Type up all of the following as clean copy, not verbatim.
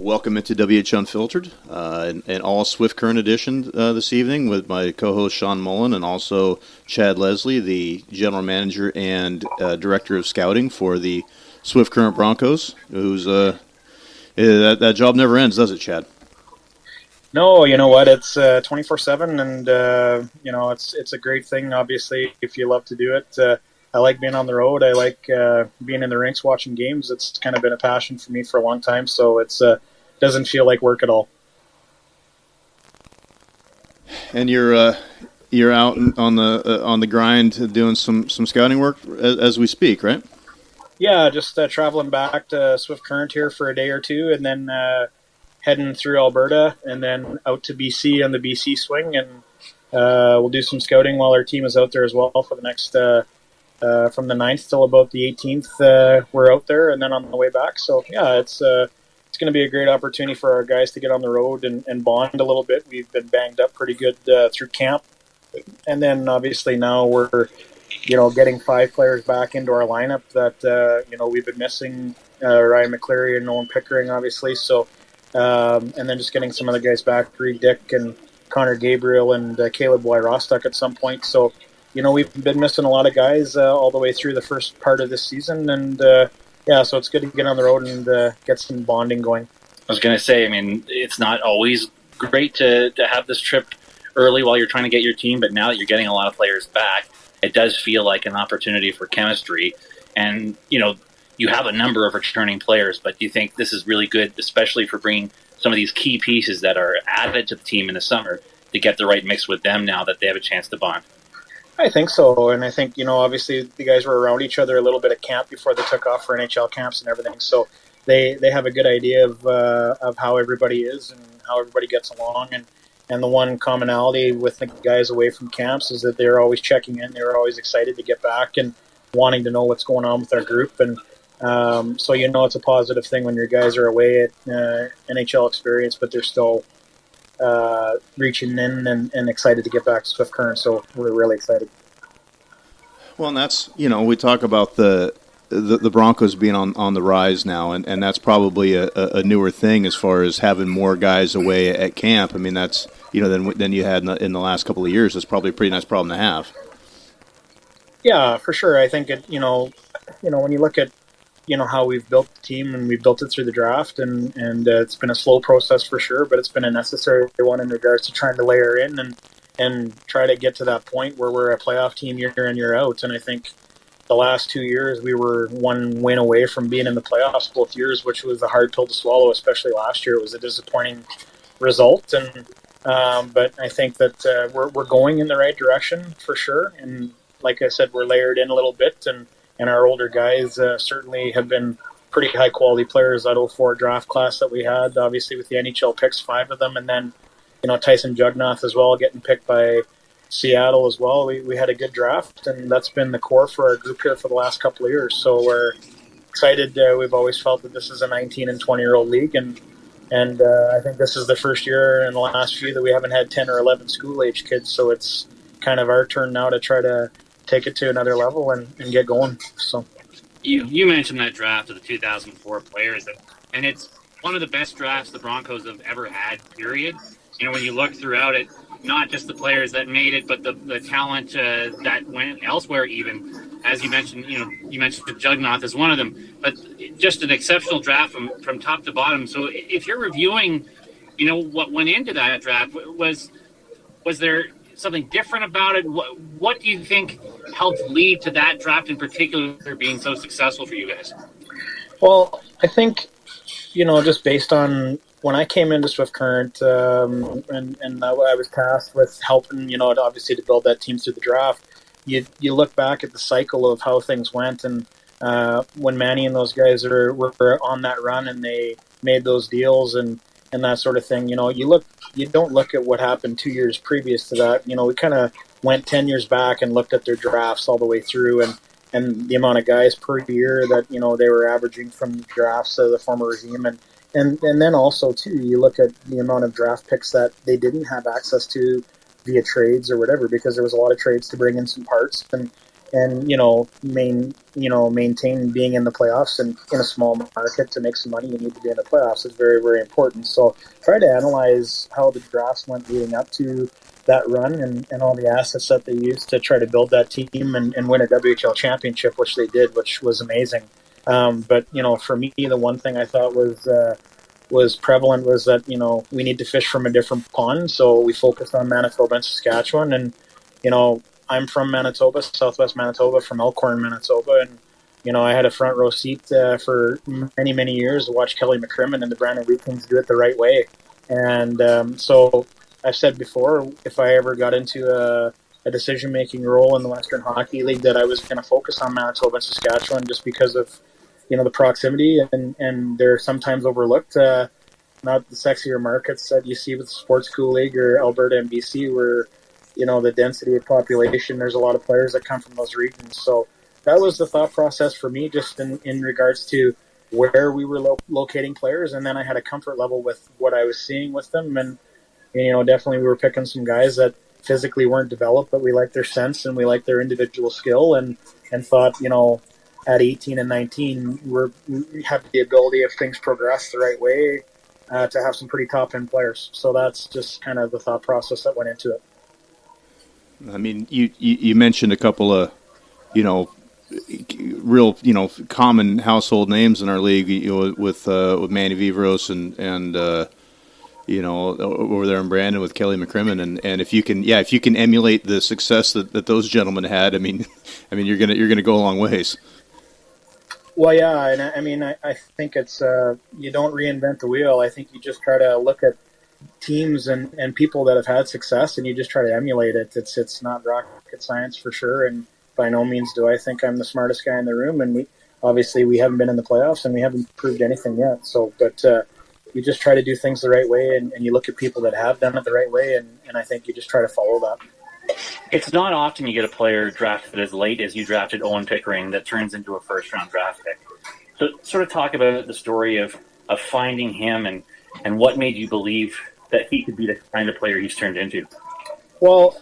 Welcome into WHL Unfiltered, an all Swift Current edition this evening with my co-host Sean Mullen and also Chad Leslie, the General Manager and Director of Scouting for the Swift Current Broncos, who's that job never ends, does it, Chad? No, you know what? It's 24/7, and it's a great thing. Obviously, if you love to do it, I like being on the road. I like being in the rinks, watching games. It's kind of been a passion for me for a long time. So it's doesn't feel like work at all. And you're out on the grind doing some scouting work as we speak, right? Yeah, just traveling back to Swift Current here for a day or two, and then heading through Alberta, and then out to BC on the BC swing, and we'll do some scouting while our team is out there as well for the next from the 9th till about the 18th. We're out there, and then on the way back. So yeah, it's going to be a great opportunity for our guys to get on the road and bond a little bit. We've been banged up pretty good through camp, and then obviously now we're getting 5 players back into our lineup that we've been missing. Ryan McCleary and Nolan Pickering, obviously. So. And then just getting some other guys back, Reed Dick and Connor Gabriel and Caleb Rostock at some point. So, we've been missing a lot of guys all the way through the first part of this season. And, so it's good to get on the road and get some bonding going. I was going to say, it's not always great to have this trip early while you're trying to get your team, but now that you're getting a lot of players back, it does feel like an opportunity for chemistry. And, you have a number of returning players, but do you think this is really good, especially for bringing some of these key pieces that are added to the team in the summer to get the right mix with them now that they have a chance to bond? I think so, and I think, obviously the guys were around each other a little bit at camp before they took off for NHL camps and everything, so they have a good idea of how everybody is and how everybody gets along, and the one commonality with the guys away from camps is that they're always checking in, they're always excited to get back and wanting to know what's going on with our group, and so it's a positive thing when your guys are away at NHL experience, but they're still reaching in and excited to get back to Swift Current. So we're really excited. Well, and that's we talk about the Broncos being on the rise now, and that's probably a newer thing as far as having more guys away at camp. That's than you had in the last couple of years. That's probably a pretty nice problem to have. Yeah, for sure. I think it. When you look at how we've built the team, and we built it through the draft, and it's been a slow process for sure, but it's been a necessary one in regards to trying to layer in and try to get to that point where we're a playoff team year in, year out. And I think the last 2 years we were one win away from being in the playoffs both years, which was a hard pill to swallow, especially last year. It was a disappointing result, and but I think that we're going in the right direction for sure. And like I said, we're layered in a little bit, and our older guys certainly have been pretty high-quality players. That 04 draft class that we had, obviously with the NHL picks, 5 of them, and then Tyson Jugnath as well, getting picked by Seattle as well. We had a good draft, and that's been the core for our group here for the last couple of years. So we're excited. We've always felt that this is a 19 and 20-year-old league, and I think this is the first year in the last few that we haven't had 10 or 11 school-age kids. So it's kind of our turn now to try to take it to another level and get going. So you mentioned that draft of the 2004 players, and it's one of the best drafts the Broncos have ever had, period. When you look throughout it, not just the players that made it, but the talent that went elsewhere even. As you mentioned, you mentioned Jugnath as one of them, but just an exceptional draft from top to bottom. So if you're reviewing, what went into that draft, was there something different about it? What do you think helped lead to that draft in particular being so successful for you guys? Well, I think, just based on when I came into Swift Current, and I was tasked with helping, obviously to build that team through the draft, you look back at the cycle of how things went, and when Manny and those guys were on that run and they made those deals and that sort of thing, you don't look at what happened 2 years previous to that. We kind of went 10 years back and looked at their drafts all the way through and the amount of guys per year that, they were averaging from the drafts of the former regime. And then also, too, you look at the amount of draft picks that they didn't have access to via trades or whatever, because there was a lot of trades to bring in some parts. and maintain being in the playoffs. And in a small market, to make some money, you need to be in the playoffs. It's very, very important. So try to analyze how the drafts went leading up to that run, and all the assets that they used to try to build that team and win a WHL championship, which they did, which was amazing. But for me, the one thing I thought was prevalent was that we need to fish from a different pond. So we focused on Manitoba and Saskatchewan, and I'm from Manitoba, Southwest Manitoba, from Elkhorn, Manitoba, and I had a front row seat for many, many years to watch Kelly McCrimmon and the Brandon Wheat Kings do it the right way. And so I've said before, if I ever got into a decision-making role in the Western Hockey League, that I was going to focus on Manitoba and Saskatchewan, just because of the proximity, and they're sometimes overlooked. Not the sexier markets that you see with the Sports School League or Alberta and BC, where the density of population, there's a lot of players that come from those regions. So that was the thought process for me, just in regards to where we were locating players. And then I had a comfort level with what I was seeing with them. And, definitely we were picking some guys that physically weren't developed, but we liked their sense and we liked their individual skill, and thought, at 18 and 19, we have the ability, if things progress the right way, to have some pretty top-end players. So that's just kind of the thought process that went into it. I mean, you mentioned a couple of, real, common household names in our league, with Manny Vivros and over there in Brandon with Kelly McCrimmon, and if you can emulate the success that those gentlemen had, I mean, you're gonna go a long ways. Well, yeah, and I think it's you don't reinvent the wheel. I think you just try to look at teams and people that have had success, and you just try to emulate it. It's not rocket science for sure, and by no means do I think I'm the smartest guy in the room. And we haven't been in the playoffs, and we haven't proved anything yet. So, but you just try to do things the right way, and you look at people that have done it the right way, and I think you just try to follow that. It's not often you get a player drafted as late as you drafted Owen Pickering that turns into a first-round draft pick. So sort of talk about the story of finding him and what made you believe that he could be the kind of player he's turned into. Well,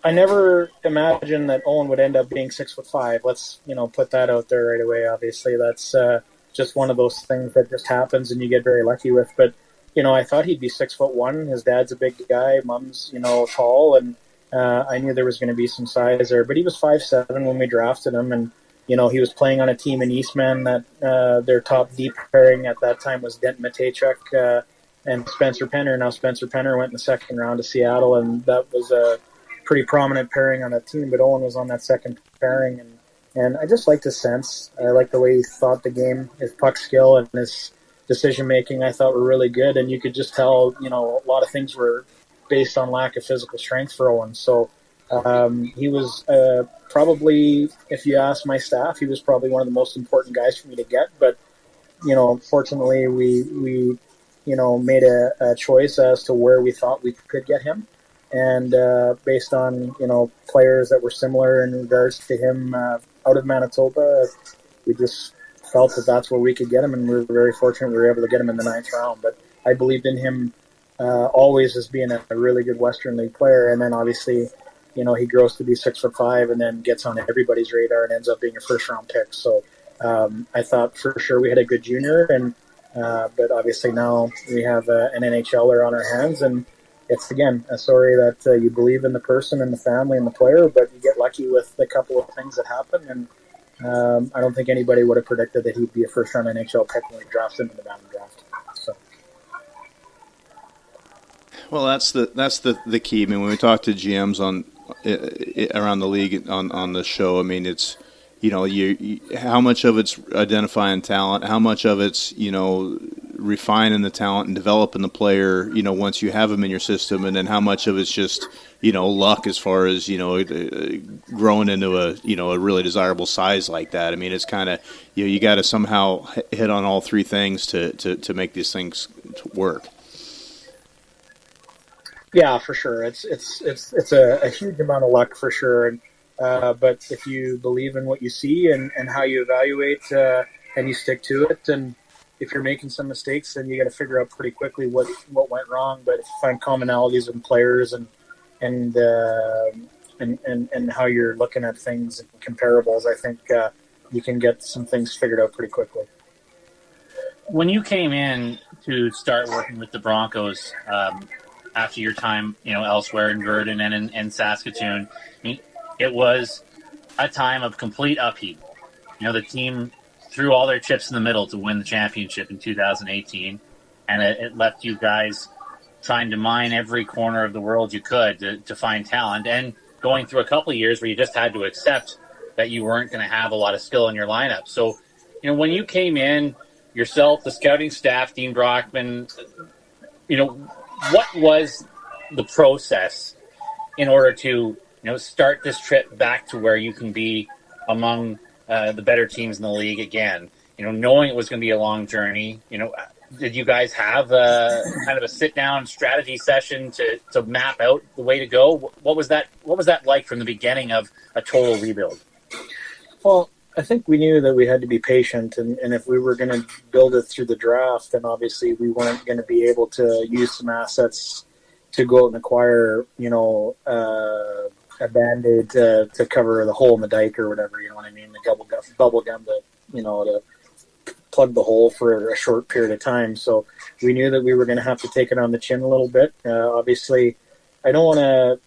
I never imagined that Owen would end up being 6'5". Let's put that out there right away. Obviously, that's just one of those things that just happens and you get very lucky with. But I thought he'd be 6'1". His dad's a big guy, mom's tall, and I knew there was going to be some size there. But he was 5'7" when we drafted him, and he was playing on a team in Eastman that their top deep pairing at that time was Denton Matejchuk and Spencer Penner. Now Spencer Penner went in the second round to Seattle, and that was a pretty prominent pairing on that team. But Owen was on that second pairing, and I just liked his sense. I liked the way he thought the game, his puck skill, and his decision making. I thought were really good, and you could just tell a lot of things were based on lack of physical strength for Owen. So he was probably, if you ask my staff, he was probably one of the most important guys for me to get. But fortunately, we made a choice as to where we thought we could get him, and based on players that were similar in regards to him out of Manitoba, we just felt that that's where we could get him, and we were very fortunate we were able to get him in the 9th round. But I believed in him always as being a really good Western League player, and then obviously he grows to be 6'5", and then gets on everybody's radar and ends up being a first-round pick. So I thought for sure we had a good junior, and but obviously now we have an NHLer on our hands, and it's, again, a story that you believe in the person and the family and the player, but you get lucky with a couple of things that happen, and I don't think anybody would have predicted that he'd be a first-round NHL pick when we drafted him in the Mountain Draft. So. Well, that's the key. I mean, when we talk to GMs around the league on the show, I mean, it's how much of it's identifying talent, how much of it's refining the talent and developing the player once you have them in your system, and then how much of it's just luck as far as growing into a really desirable size like that. I mean, it's kind of you got to somehow hit on all three things to make these things work. Yeah, for sure. It's a huge amount of luck for sure. And but if you believe in what you see and how you evaluate and you stick to it, and if you're making some mistakes, then you got to figure out pretty quickly what went wrong. But if you find commonalities in players and and how you're looking at things and comparables, I think you can get some things figured out pretty quickly. When you came in to start working with the Broncos after your time, elsewhere in Virden and in Saskatoon, I mean, it was a time of complete upheaval. The team threw all their chips in the middle to win the championship in 2018, and it left you guys trying to mine every corner of the world you could to find talent, and going through a couple of years where you just had to accept that you weren't going to have a lot of skill in your lineup. So, when you came in, yourself, the scouting staff, Dean Brockman, what was the process in order to, start this trip back to where you can be among the better teams in the league again? Knowing it was going to be a long journey, did you guys have kind of a sit-down strategy session to map out the way to go? What was that like from the beginning of a total rebuild? Well, I think we knew that we had to be patient, and if we were going to build it through the draft, then obviously we weren't going to be able to use some assets to go out and acquire, a Band-Aid to cover the hole in the dike or whatever, you know what I mean? The bubble gum to plug the hole for a short period of time. So we knew that we were going to have to take it on the chin a little bit. Obviously, I don't want to,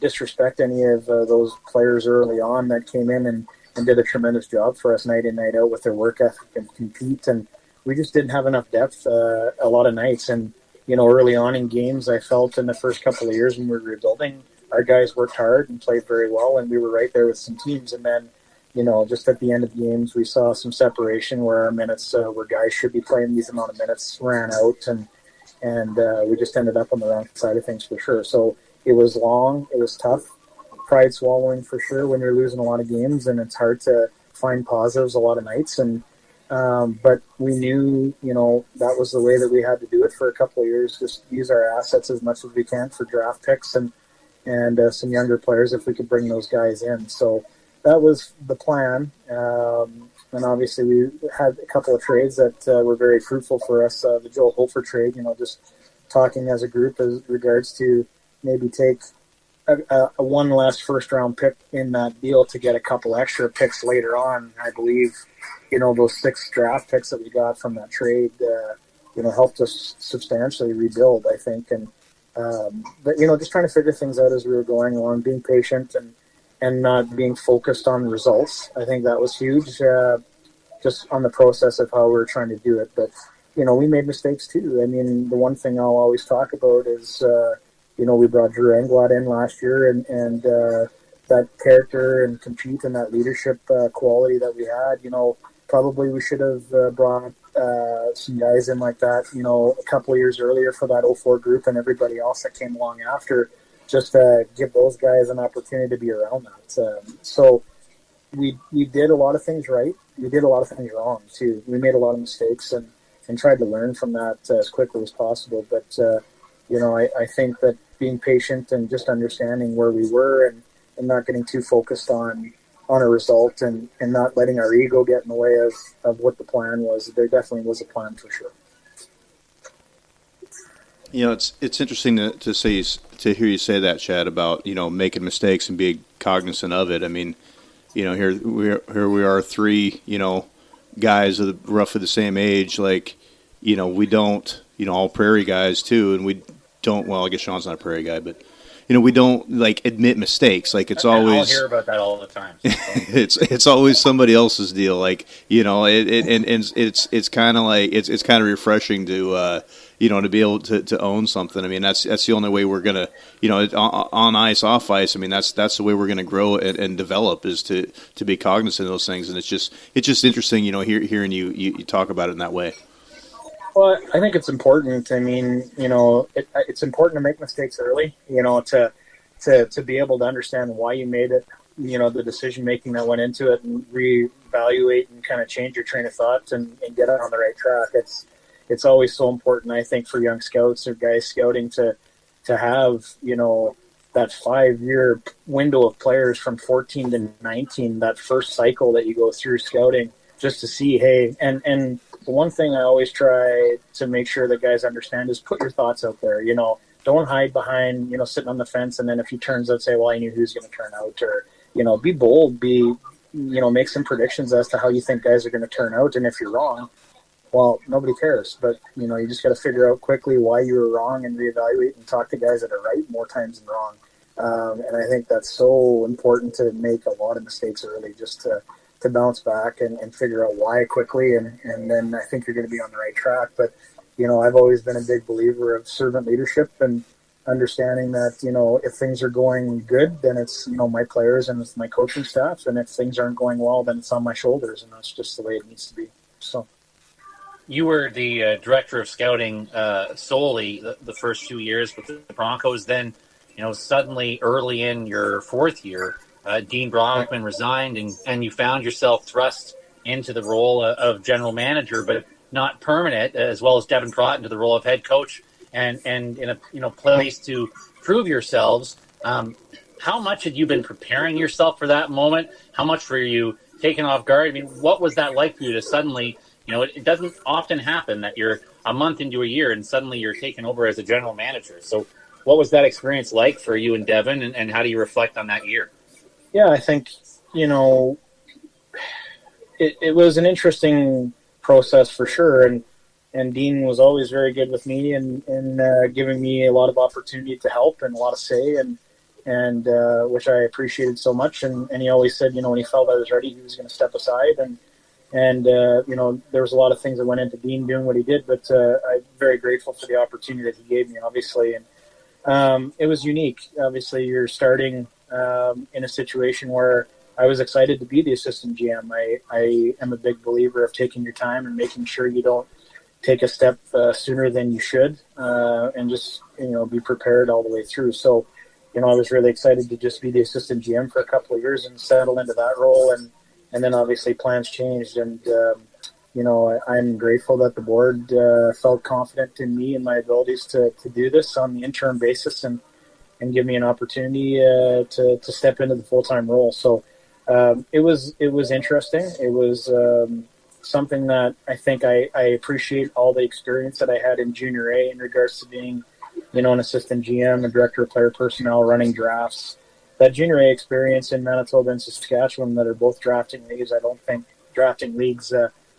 disrespect any of those players early on that came in and did a tremendous job for us night in, night out with their work ethic and compete. And we just didn't have enough depth a lot of nights. And, early on in games, I felt in the first couple of years when we were rebuilding, our guys worked hard and played very well, and we were right there with some teams. And then, just at the end of games, we saw some separation where our minutes, where guys should be playing these amount of minutes, ran out, and we just ended up on the wrong side of things for sure. So it was long, it was tough, pride swallowing for sure when you're losing a lot of games, and it's hard to find positives a lot of nights. And but we knew, that was the way that we had to do it for a couple of years. Just use our assets as much as we can for draft picks and some younger players if we could bring those guys in. So that was the plan. And obviously we had a couple of trades that were very fruitful for us. The Joel Hofer trade, just talking as a group as regards to maybe take a one less first-round pick in that deal to get a couple extra picks later on. I believe, those 6 draft picks that we got from that trade, helped us substantially rebuild, I think. And but just trying to figure things out as we were going along, being patient and not being focused on results. I think that was huge, just on the process of how we were trying to do it. But, we made mistakes too. I mean, the one thing I'll always talk about is, we brought Drew Englot in last year, and that character and compete and that leadership quality that we had, probably we should have brought some guys in like that, a couple of years earlier for that 04 group and everybody else that came along after, just to give those guys an opportunity to be around that. So we did a lot of things right. We did a lot of things wrong too. We made a lot of mistakes and tried to learn from that as quickly as possible. But, I think that being patient and just understanding where we were and not getting too focused on a result and not letting our ego get in the way of what the plan was. There definitely was a plan for sure. It's interesting to hear you say that, Chad, about making mistakes and being cognizant of it. I mean, here we are, 3 guys of roughly the same age. Like, we don't all Prairie guys too, and we don't. Well, I guess Sean's not a Prairie guy, but we don't admit mistakes. Like it's always. I'll hear about that all the time. So. it's always somebody else's deal. Like it's kind of like it's kind of refreshing to to be able to own something. I mean that's the only way we're gonna on ice, off ice. I mean that's the way we're gonna grow and develop is to be cognizant of those things. And it's just interesting hearing you talk about it in that way. Well, I think it's important. I mean, it's important to make mistakes early, to be able to understand why you made it, the decision-making that went into it and reevaluate and kind of change your train of thought and get on the right track. It's always so important, I think, for young scouts or guys scouting to have, that 5-year window of players from 14 to 19, that first cycle that you go through scouting just to see, hey, and the one thing I always try to make sure that guys understand is put your thoughts out there. don't hide behind, sitting on the fence. And then if he turns out, say, well, I knew he was going to turn out, or, be bold, make some predictions as to how you think guys are going to turn out. And if you're wrong, well, nobody cares. But, you just got to figure out quickly why you were wrong and reevaluate and talk to guys that are right more times than wrong. And I think that's so important to make a lot of mistakes early, just to bounce back and figure out why quickly. And then I think you're going to be on the right track. But, I've always been a big believer of servant leadership and understanding that, if things are going good, then it's, my players and it's my coaching staff. And if things aren't going well, then it's on my shoulders. And that's just the way it needs to be. So. You were the director of scouting solely the first 2 years with the Broncos. Then, suddenly early in your fourth year, Dean Brockman resigned and you found yourself thrust into the role of general manager, but not permanent, as well as Devin Trott into the role of head coach and in a place to prove yourselves. How much had you been preparing yourself for that moment? How much were you taken off guard? I mean, what was that like for you to suddenly, it doesn't often happen that you're a month into a year and suddenly you're taken over as a general manager. So what was that experience like for you and Devin, and how do you reflect on that year? Yeah, I think, it was an interesting process for sure. And Dean was always very good with me and giving me a lot of opportunity to help and a lot of say, and which I appreciated so much. And he always said, when he felt I was ready, he was going to step aside. And there was a lot of things that went into Dean doing what he did, but I'm very grateful for the opportunity that he gave me, obviously. And it was unique. Obviously, you're starting in a situation where I was excited to be the assistant GM. I am a big believer of taking your time and making sure you don't take a step sooner than you should, and just, be prepared all the way through. So, I was really excited to just be the assistant GM for a couple of years and settle into that role. And then obviously plans changed. And, I'm grateful that the board felt confident in me and my abilities to do this on the interim basis and give me an opportunity to step into the full-time role. So it was interesting. It was something that I think I appreciate all the experience that I had in Junior A in regards to being, an assistant GM, a director of player personnel, running drafts. That Junior A experience in Manitoba and Saskatchewan that are both drafting leagues, I don't think drafting leagues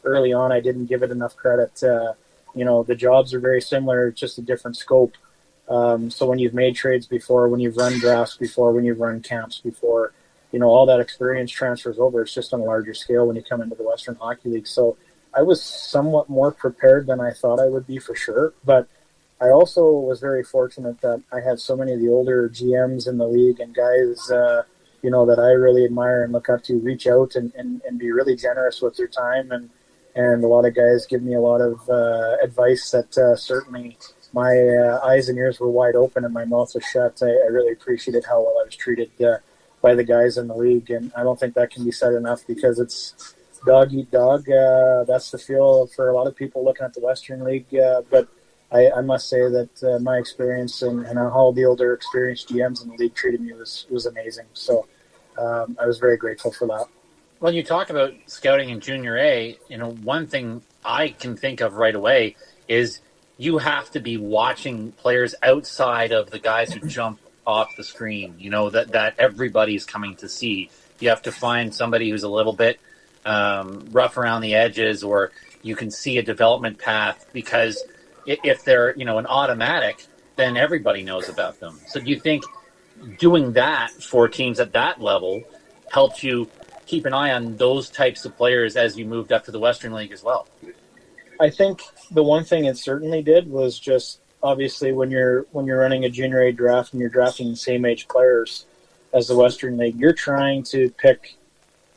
early on, I didn't give it enough credit. The jobs are very similar, it's just a different scope. So when you've made trades before, when you've run drafts before, when you've run camps before, all that experience transfers over. It's just on a larger scale when you come into the Western Hockey League. So I was somewhat more prepared than I thought I would be for sure. But I also was very fortunate that I had so many of the older GMs in the league and guys, that I really admire and look up to reach out and be really generous with their time. And a lot of guys give me a lot of advice that certainly my eyes and ears were wide open and my mouth was shut. I really appreciated how well I was treated by the guys in the league. And I don't think that can be said enough because it's dog eat dog. That's the feel for a lot of people looking at the Western League. But I must say that my experience and how the older experienced GMs in the league treated me was amazing. So I was very grateful for that. When you talk about scouting in Junior A, one thing I can think of right away is you have to be watching players outside of the guys who jump off the screen, that everybody's coming to see. You have to find somebody who's a little bit rough around the edges, or you can see a development path, because if they're, an automatic, then everybody knows about them. So do you think doing that for teams at that level helped you keep an eye on those types of players as you moved up to the Western League as well? I think the one thing it certainly did was just, obviously, when you're running a Junior A draft and you're drafting the same age players as the Western League, you're trying to pick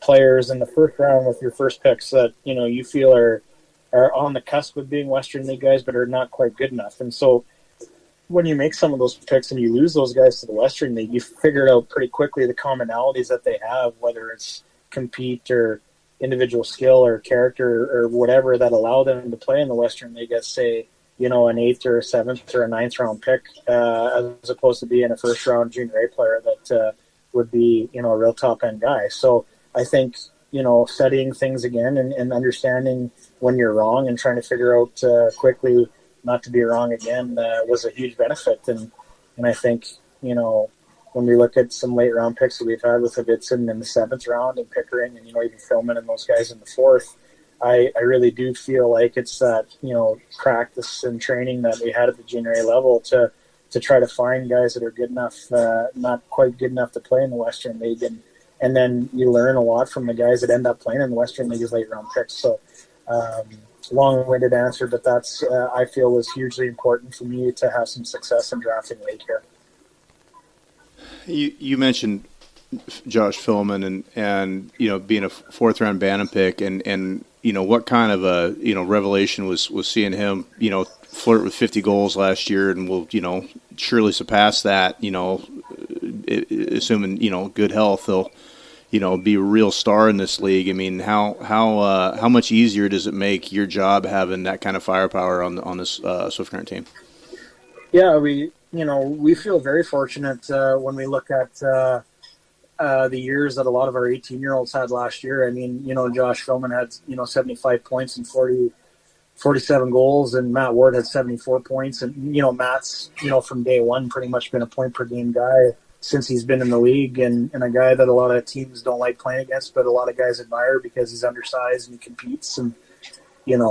players in the first round with your first picks that, you feel are on the cusp of being Western League guys but are not quite good enough. And so when you make some of those picks and you lose those guys to the Western League, you figure out pretty quickly the commonalities that they have, whether it's compete or individual skill or character or whatever that allow them to play in the Western League as, say, an 8th or a 7th or a 9th round pick, as opposed to being a first round Junior A player that would be, a real top end guy. So I think, studying things again and understanding when you're wrong and trying to figure out quickly not to be wrong again was a huge benefit. And And I think, when we look at some late round picks that we've had with Avitson in the 7th round and Pickering and, even Philman and those guys in the 4th, I really do feel like it's that, practice and training that we had at the junior A level to try to find guys that are good enough, not quite good enough to play in the Western League. And then you learn a lot from the guys that end up playing in the Western League as late round picks. So long-winded answer, but that's, I feel, was hugely important for me to have some success in drafting late here. You mentioned Josh Philman and being a 4th-round Bantam pick and what kind of a revelation was seeing him flirt with 50 goals last year and will surely surpass that, assuming good health, he'll be a real star in this league. I mean, how much easier does it make your job having that kind of firepower on this Swift Current team? Yeah, we feel very fortunate when we look at the years that a lot of our 18-year-olds had last year. I mean, Josh Philman had 75 points and 47 goals, and Matt Ward had 74 points. And Matt's from day one pretty much been a point per game guy since he's been in the league, and a guy that a lot of teams don't like playing against, but a lot of guys admire because he's undersized and he competes. And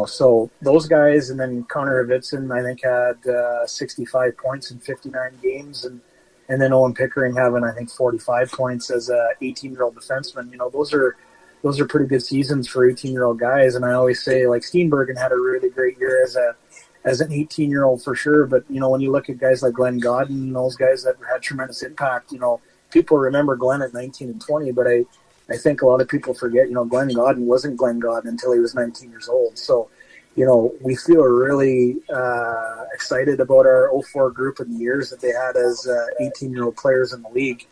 so those guys, and then Connor Avitson, I think, had 65 points in 59 games, and then Owen Pickering having, I think, 45 points as a 18-year-old defenseman. Those are pretty good seasons for 18-year-old guys. And I always say, like, Steenbergen had a really great year as an 18-year-old for sure. But, when you look at guys like Glenn Godden, those guys that had tremendous impact, people remember Glenn at 19 and 20, but I think a lot of people forget, Glenn Godden wasn't Glenn Godden until he was 19 years old. So, we feel really excited about our 04 group and the years that they had as 18-year-old players in the league.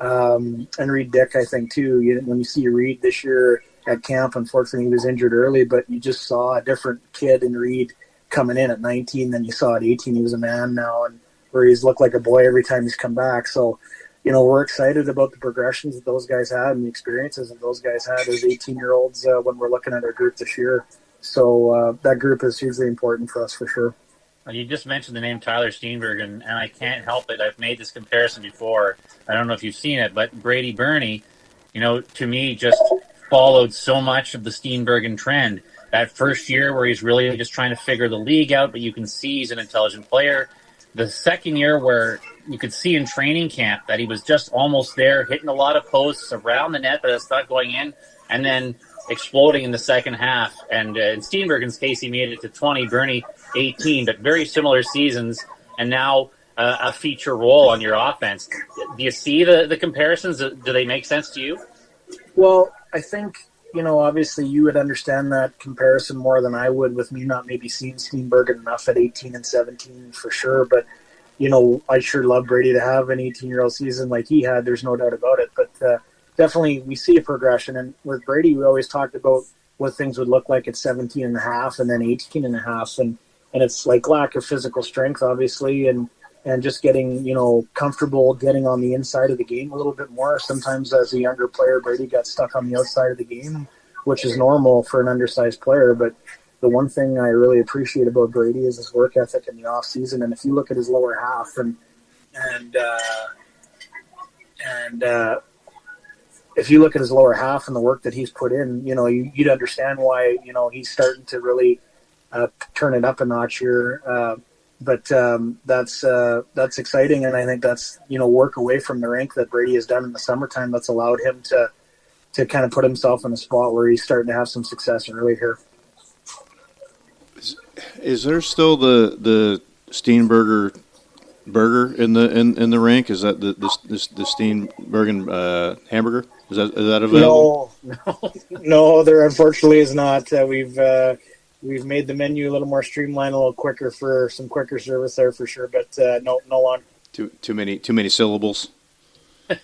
And Reed Dick, I think, too. When you see Reed this year at camp, unfortunately, he was injured early, but you just saw a different kid in Reed coming in at 19 than you saw at 18. He was a man now, and where he's looked like a boy every time he's come back. So, we're excited about the progressions that those guys had and the experiences that those guys had as 18-year-olds when we're looking at our group this year. So that group is hugely important for us for sure. Well, you just mentioned the name Tyler Steenbergen, and I can't help it. I've made this comparison before. I don't know if you've seen it, but Brady Burney, to me, just followed so much of the Steenbergen trend. That first year where he's really just trying to figure the league out, but you can see he's an intelligent player. The second year where you could see in training camp that he was just almost there, hitting a lot of posts around the net, but it's not going in, and then exploding in the second half. And in Steenbergen's case, he made it to 20, Burney 18, but very similar seasons, and now a feature role on your offense. Do you see the comparisons? Do they make sense to you? Well, I think, obviously you would understand that comparison more than I would, with me not maybe seeing Steenbergen enough at 18 and 17 for sure. But, I sure love Brady to have an 18-year-old season like he had. There's no doubt about it. But definitely we see a progression. And with Brady, we always talked about what things would look like at 17 and a half and then 18 and a half. And it's like lack of physical strength, obviously, and just getting, comfortable getting on the inside of the game a little bit more. Sometimes as a younger player, Brady got stuck on the outside of the game, which is normal for an undersized player. But the one thing I really appreciate about Brady is his work ethic in the off season. And if you look at his lower half and if you look at his lower half and the work that he's put in, you'd understand why, he's starting to really turn it up a notch here. But that's exciting, and I think that's work away from the rink that Brady has done in the summertime that's allowed him to kind of put himself in a spot where he's starting to have some success early here. Is there still the Steenberger burger in the rink? Is that the Steenbergen hamburger? Is that available? No, there unfortunately is not. We've made the menu a little more streamlined, a little quicker for some quicker service there for sure. But no longer. Too many syllables. I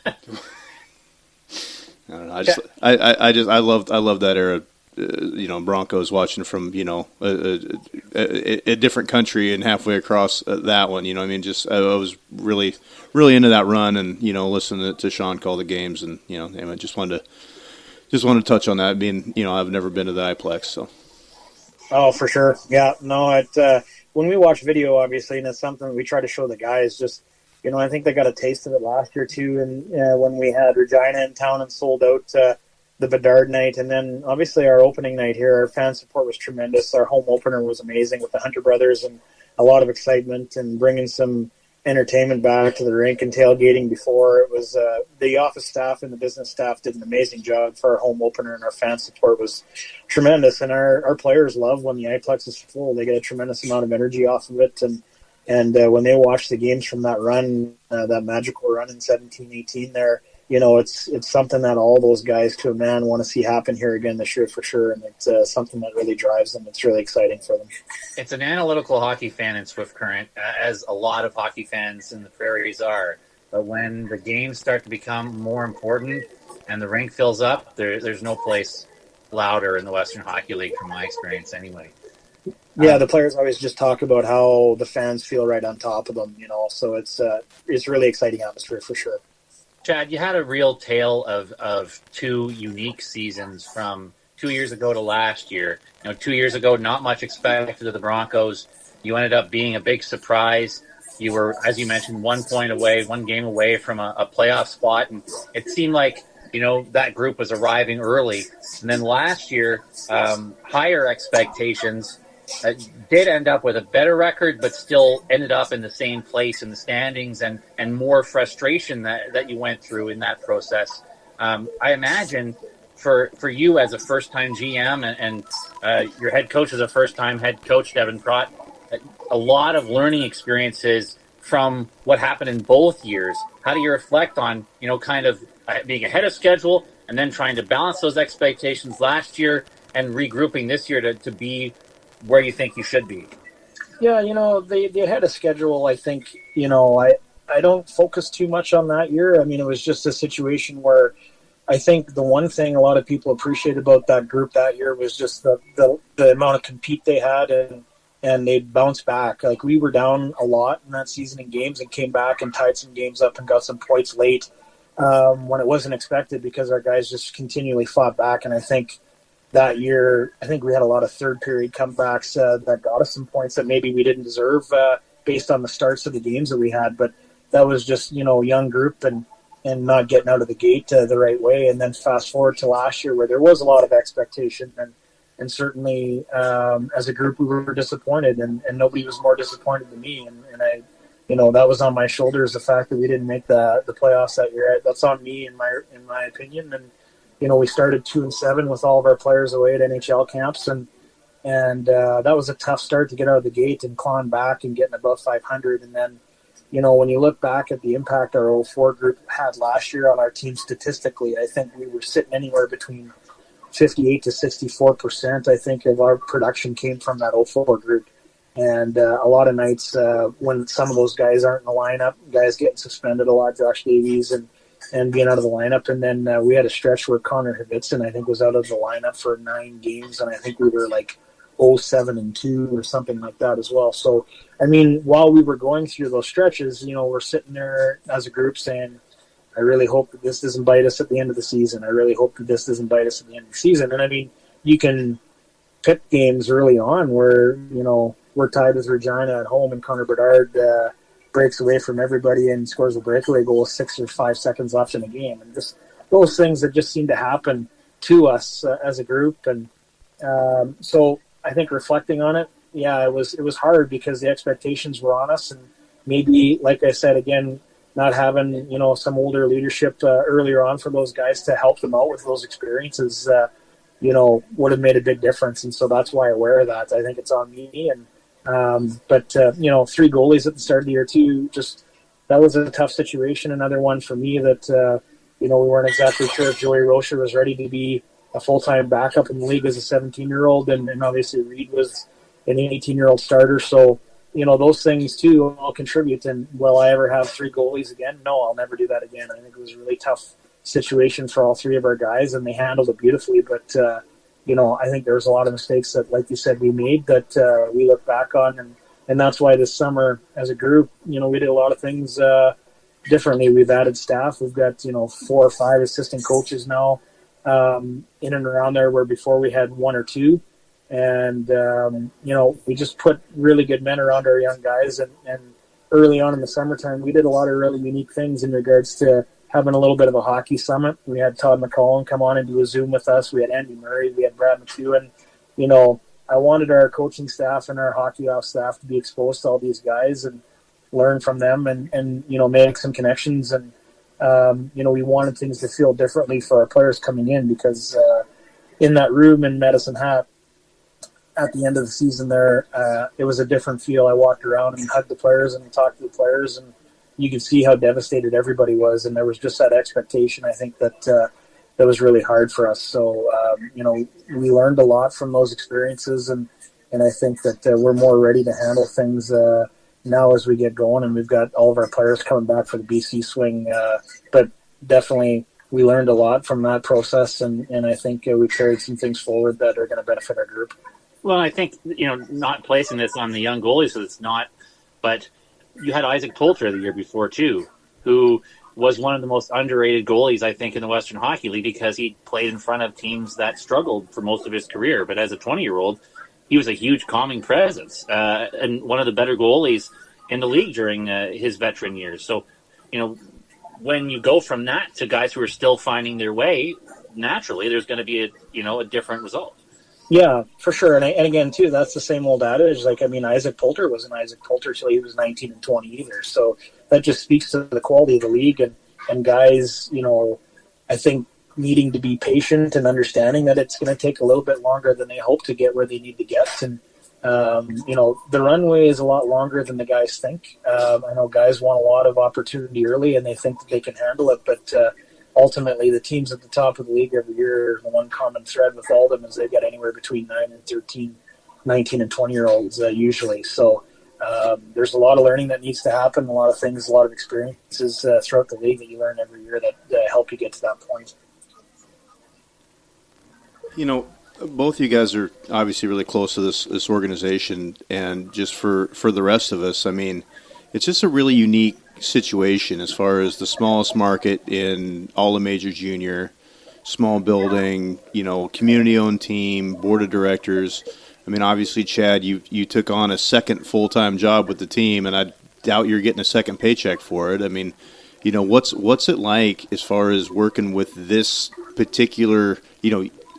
don't know. I love that era. Broncos watching from a different country and halfway across that one. I I was really into that run and listening to Sean call the games and I just wanted to touch on that. Being I've never been to the iPlex, so. Oh, for sure. Yeah, no, when we watch video, obviously, and it's something we try to show the guys, just, I think they got a taste of it last year too, and when we had Regina in town and sold out the Bedard night, and then obviously our opening night here, our fan support was tremendous. Our home opener was amazing with the Hunter brothers and a lot of excitement and bringing some entertainment back to the rink and tailgating before. It was the office staff and the business staff did an amazing job for our home opener, and our fan support was tremendous. And our players love when the Iplex is full. They get a tremendous amount of energy off of it, and when they watch the games from that run, that magical run in 17-18 there, it's something that all those guys to a man want to see happen here again this year for sure, and it's something that really drives them. It's really exciting for them. It's an analytical hockey fan in Swift Current, as a lot of hockey fans in the Prairies are. But when the games start to become more important and the rink fills up, there's no place louder in the Western Hockey League from my experience anyway. Yeah, the players always just talk about how the fans feel right on top of them, so it's really exciting atmosphere for sure. Chad, you had a real tale of two unique seasons from 2 years ago to last year. 2 years ago, not much expected of the Broncos. You ended up being a big surprise. You were, as you mentioned, 1 game away from a playoff spot, and it seemed like that group was arriving early. And then last year, higher expectations. Did end up with a better record, but still ended up in the same place in the standings, and more frustration that you went through in that process. I imagine for you as a first-time GM and your head coach as a first-time head coach, Devin Prott, a lot of learning experiences from what happened in both years. How do you reflect on, kind of being ahead of schedule and then trying to balance those expectations last year and regrouping this year to be where you think you should be? Yeah, they had a schedule. I think, I don't focus too much on that year. I mean, it was just a situation where I think the one thing a lot of people appreciate about that group that year was just the amount of compete they had, and they'd bounce back. Like, we were down a lot in that season in games and came back and tied some games up and got some points late when it wasn't expected, because our guys just continually fought back. And I think that year, we had a lot of third period comebacks that got us some points that maybe we didn't deserve based on the starts of the games that we had. But that was just, young group and not getting out of the gate the right way. And then fast forward to last year, where there was a lot of expectation, and certainly as a group we were disappointed, and nobody was more disappointed than me. And I, that was on my shoulders, the fact that we didn't make the playoffs that year. That's on me, in my opinion. And we started 2-7 with all of our players away at NHL camps, and that was a tough start to get out of the gate and clawing back and getting above 500. And then, when you look back at the impact our 04 group had last year on our team statistically, I think we were sitting anywhere between 58 to 64%. I think of our production came from that 04 group, and a lot of nights when some of those guys aren't in the lineup, guys getting suspended a lot, Josh Davies and being out of the lineup. And then we had a stretch where Connor Hvitzen, I think, was out of the lineup for 9 games, and I think we were like 0-7-2 or something like that as well. So, I mean, while we were going through those stretches, we're sitting there as a group saying, I really hope that this doesn't bite us at the end of the season. I really hope that this doesn't bite us at the end of the season. And, I mean, you can pick games early on where, we're tied with Regina at home, and Connor Bedard breaks away from everybody and scores a breakaway goal 6 or 5 seconds left in the game. And just those things that just seem to happen to us as a group. And so I think reflecting on it, yeah, it was hard because the expectations were on us. And maybe, like I said, again, not having, some older leadership earlier on for those guys to help them out with those experiences, would have made a big difference. And so that's why I wear that. I think it's on me. And, but 3 goalies at the start of the year too, just, that was a tough situation. Another one for me that, we weren't exactly sure if Joey Rocher was ready to be a full-time backup in the league as a 17-year-old. And obviously Reed was an 18-year-old starter. So, those things too all contribute. And will I ever have 3 goalies again? No, I'll never do that again. I think it was a really tough situation for all 3 of our guys, and they handled it beautifully. But, I think there was a lot of mistakes that, like you said, we made that we look back on. And that's why this summer as a group, we did a lot of things differently. We've added staff. We've got, 4 or 5 assistant coaches now in and around there, where before we had 1 or 2. And, we just put really good men around our young guys. And early on in the summertime, we did a lot of really unique things in regards to having a little bit of a hockey summit. We had Todd McCollum come on and do a Zoom with us. We had Andy Murray. We had Brad McEwen. I wanted our coaching staff and our hockey off staff to be exposed to all these guys and learn from them and make some connections. And, we wanted things to feel differently for our players coming in because in that room in Medicine Hat, at the end of the season there, it was a different feel. I walked around and hugged the players and talked to the players, and you could see how devastated everybody was. And there was just that expectation, I think, that was really hard for us. So, we learned a lot from those experiences, and I think that we're more ready to handle things now as we get going, and we've got all of our players coming back for the BC swing. But definitely we learned a lot from that process, and I think we carried some things forward that are going to benefit our group. Well, I think, not placing this on the young goalies, so it's not, but you had Isaac Poulter the year before too, who was one of the most underrated goalies, I think, in the Western Hockey League because he played in front of teams that struggled for most of his career. But as a 20-year-old, he was a huge calming presence and one of the better goalies in the league during his veteran years. So, when you go from that to guys who are still finding their way, naturally there's going to be a different result. Yeah, for sure. And again, too, that's the same old adage. Isaac Poulter wasn't Isaac Poulter till he was 19 and 20 either. So that just speaks to the quality of the league and guys, I think needing to be patient and understanding that it's going to take a little bit longer than they hope to get where they need to get. And, the runway is a lot longer than the guys think. I know guys want a lot of opportunity early and they think that they can handle it, but ultimately, the teams at the top of the league every year, the one common thread with all of them is they've got anywhere between 9 and 13, 19 and 20-year-olds usually. So there's a lot of learning that needs to happen, a lot of things, a lot of experiences throughout the league that you learn every year that help you get to that point. Both of you guys are obviously really close to this organization, and just for the rest of us, it's just a really unique situation as far as the smallest market in all of Major Junior, small building, community-owned team, board of directors. Obviously, Chad, you took on a second full-time job with the team, and I doubt you're getting a second paycheck for it. What's it like as far as working with this particular,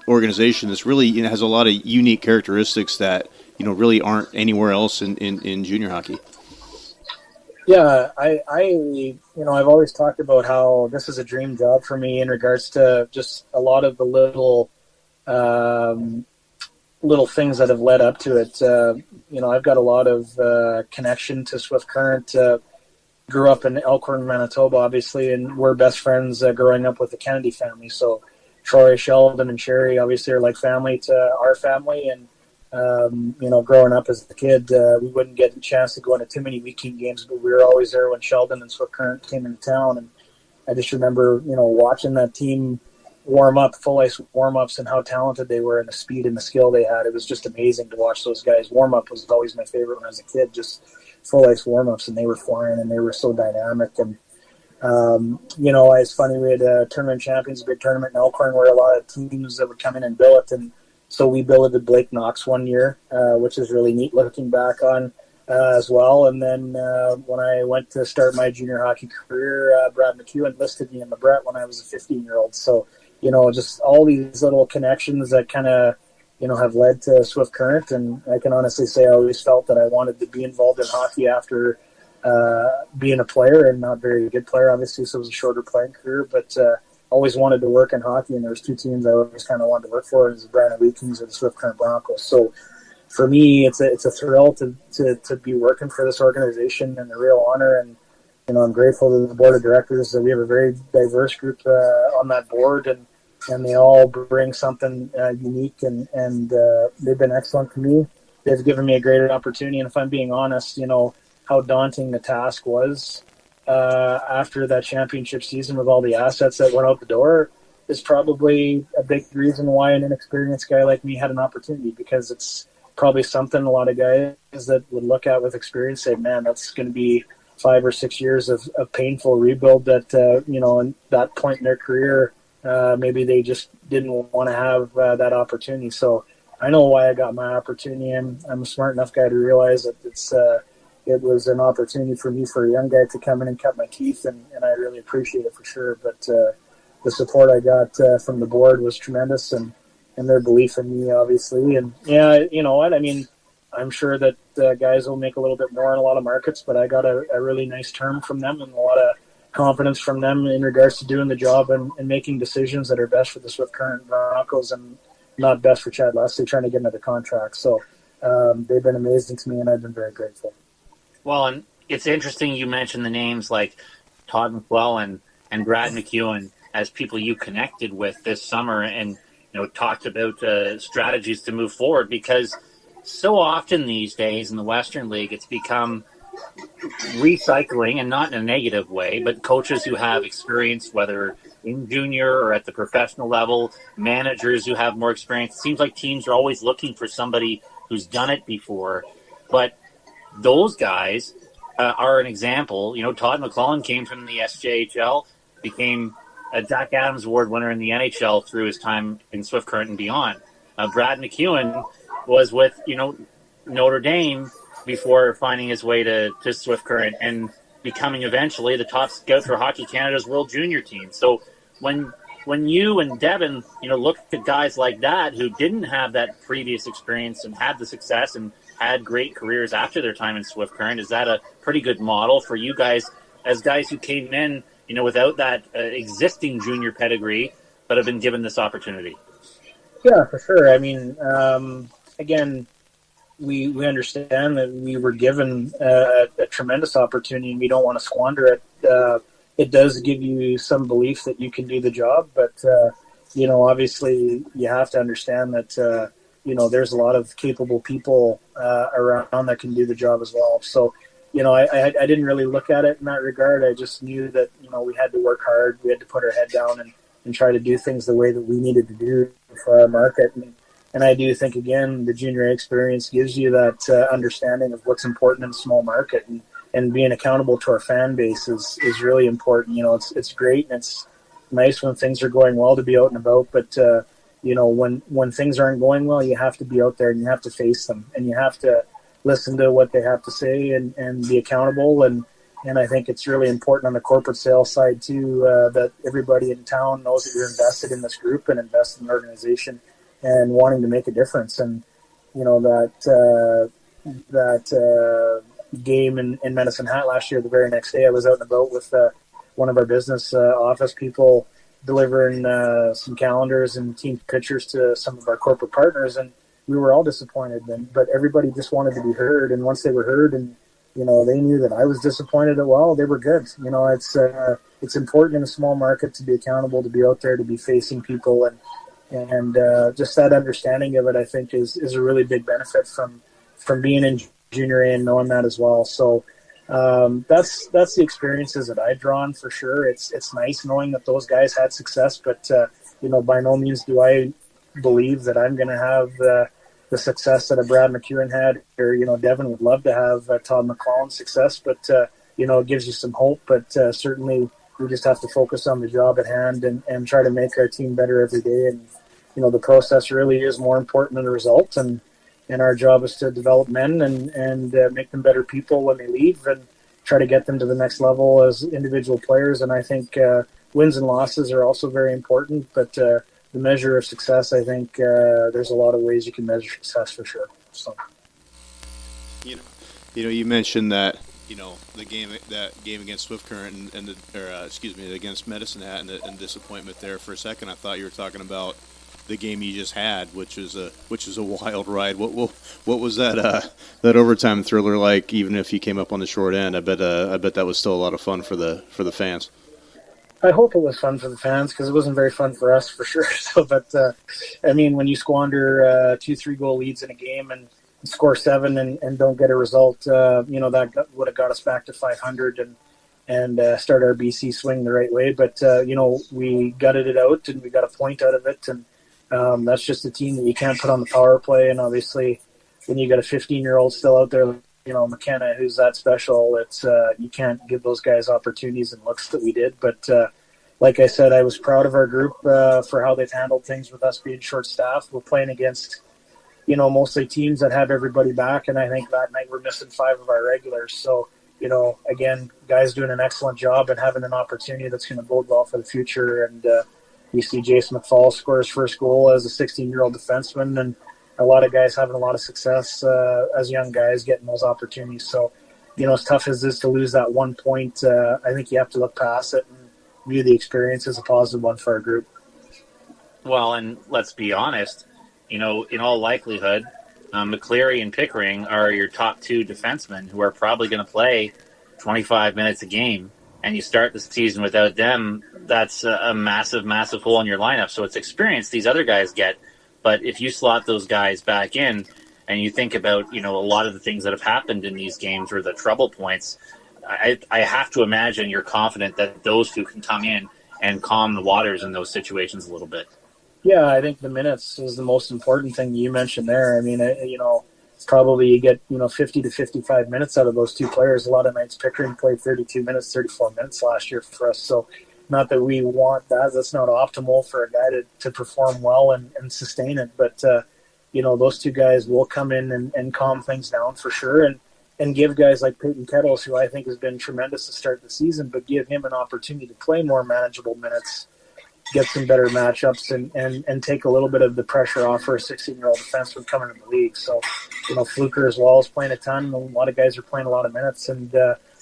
organization that's really has a lot of unique characteristics that, really aren't anywhere else in junior hockey? Yeah, I've always talked about how this is a dream job for me in regards to just a lot of the little things that have led up to it. I've got a lot of connection to Swift Current. Grew up in Elkhorn, Manitoba, obviously, and we're best friends growing up with the Kennedy family. So Troy, Sheldon, and Sherry obviously are like family to our family, and growing up as a kid, we wouldn't get a chance to go into too many weekend games, but we were always there when Sheldon and Swift Current came into town. And I just remember, watching that team warm up, full ice warm ups, and how talented they were and the speed and the skill they had. It was just amazing to watch those guys. Warm up was always my favorite when I was a kid, just full ice warm ups, and they were flying and they were so dynamic. And it's funny, we had a tournament champions, a big tournament in Elkhorn where a lot of teams that would come in and billet, and so we billeted Blake Knox one year, which is really neat looking back on as well. And then when I went to start my junior hockey career, Brad McEwen listed me in the Brett when I was a 15-year-old. So, just all these little connections that kind of, have led to Swift Current. And I can honestly say I always felt that I wanted to be involved in hockey after being a player, and not very good player, obviously, so it was a shorter playing career, but always wanted to work in hockey, and there was two teams I always kind of wanted to work for. It was the Brandon Wheat Kings or the Swift Current Broncos. So for me, it's a thrill to be working for this organization, and a real honor. And I'm grateful to the board of directors. We have a very diverse group on that board, and they all bring something unique, and they've been excellent to me. They've given me a great opportunity, and if I'm being honest, how daunting the task was after that championship season with all the assets that went out the door is probably a big reason why an inexperienced guy like me had an opportunity, because it's probably something a lot of guys that would look at with experience say, man, that's going to be 5 or 6 years of painful rebuild that, in that point in their career, maybe they just didn't want to have that opportunity. So I know why I got my opportunity, and I'm a smart enough guy to realize that it was an opportunity for me, for a young guy, to come in and cut my teeth, and I really appreciate it for sure. But the support I got from the board was tremendous, and their belief in me, obviously. And yeah, you know what? I mean, I'm sure that guys will make a little bit more in a lot of markets, but I got a really nice term from them and a lot of confidence from them in regards to doing the job and making decisions that are best for the Swift Current Broncos and not best for Chad Leslie trying to get another contract. So they've been amazing to me, and I've been very grateful. Well, and it's interesting you mentioned the names like Todd McClellan and Brad McEwen as people you connected with this summer and talked about strategies to move forward, because so often these days in the Western League it's become recycling, and not in a negative way, but coaches who have experience, whether in junior or at the professional level, managers who have more experience. It seems like teams are always looking for somebody who's done it before, but those guys are an example. Todd McClellan came from the SJHL, became a Zach Adams Award winner in the NHL through his time in Swift Current and beyond. Brad McEwen was with Notre Dame before finding his way to Swift Current and becoming eventually the top scout for Hockey Canada's World Junior team. So when you and Devin look at guys like that who didn't have that previous experience and had the success and had great careers after their time in Swift Current, is that a pretty good model for you guys as guys who came in without that existing junior pedigree but have been given this opportunity? Yeah, for sure. I mean, again, we understand that we were given a tremendous opportunity, and we don't want to squander it. It does give you some belief that you can do the job, but obviously you have to understand that there's a lot of capable people around that can do the job as well. So I didn't really look at it in that regard. I just knew that we had to work hard, we had to put our head down and try to do things the way that we needed to do for our market. And I do think, again, the junior experience gives you that understanding of what's important in a small market, and being accountable to our fan base is really important. It's great, and it's nice when things are going well to be out and about, but when things aren't going well, you have to be out there and you have to face them, and you have to listen to what they have to say and be accountable. And I think it's really important on the corporate sales side too, that everybody in town knows that you're invested in this group and invested in the organization and wanting to make a difference. And that game in Medicine Hat last year, the very next day, I was out and about with one of our business office people delivering some calendars and team pictures to some of our corporate partners, and we were all disappointed. But everybody just wanted to be heard, and once they were heard, and they knew that I was disappointed as well, they were good. It's important in a small market to be accountable, to be out there, to be facing people, and just that understanding of it, I think, is a really big benefit from being in junior A and knowing that as well. So that's the experiences that I've drawn for sure. It's nice knowing that those guys had success, but by no means do I believe that I'm going to have the success that a Brad McEwen had, or Devin would love to have Todd McClellan's success, but it gives you some hope. But certainly we just have to focus on the job at hand and try to make our team better every day. And the process really is more important than the result, and our job is to develop men and make them better people when they leave, and try to get them to the next level as individual players. And I think wins and losses are also very important, but the measure of success, I think there's a lot of ways you can measure success for sure. So, you mentioned that the game against Swift Current against Medicine Hat and the disappointment there. For a second, I thought you were talking about the game you just had, which is a wild ride. What was that overtime thriller like? Even if you came up on the short end, I bet that was still a lot of fun for the fans. I hope it was fun for the fans, because it wasn't very fun for us for sure. So, but when you squander 2-3 goal leads in a game and score 7 and don't get a result, that would have got us back to 500 and start our BC swing the right way. But we gutted it out and we got a point out of it, and that's just a team that you can't put on the power play. And obviously, when you got a 15-year-old still out there, McKenna, who's that special, it's you can't give those guys opportunities and looks that we did. But like I said, I was proud of our group for how they've handled things with us being short-staffed. We're playing against mostly teams that have everybody back. And I think that night we're missing 5 of our regulars. So, again, guys doing an excellent job and having an opportunity that's going to bode well for the future. And you see Jason McFall score his first goal as a 16-year-old defenseman, and a lot of guys having a lot of success as young guys getting those opportunities. So, as tough as it is to lose that 1 point, I think you have to look past it and view the experience as a positive one for our group. Well, and let's be honest, in all likelihood, McCleary and Pickering are your top 2 defensemen who are probably going to play 25 minutes a game, and you start the season without them. That's a massive, massive hole in your lineup. So it's experience these other guys get, but if you slot those guys back in and you think about, a lot of the things that have happened in these games or the trouble points, I have to imagine you're confident that those 2 can come in and calm the waters in those situations a little bit. Yeah, I think the minutes is the most important thing you mentioned there. I mean, probably you get, 50 to 55 minutes out of those 2 players. A lot of nights Pickering played 32 minutes, 34 minutes last year for us. So not that we want that. That's not optimal for a guy to perform well and sustain it. But, those 2 guys will come in and calm things down for sure. And give guys like Peyton Kettles, who I think has been tremendous to start the season, but give him an opportunity to play more manageable minutes, get some better matchups, and take a little bit of the pressure off for a 16-year-old defenseman coming in the league. So, Fluker as well is playing a ton. A lot of guys are playing a lot of minutes, and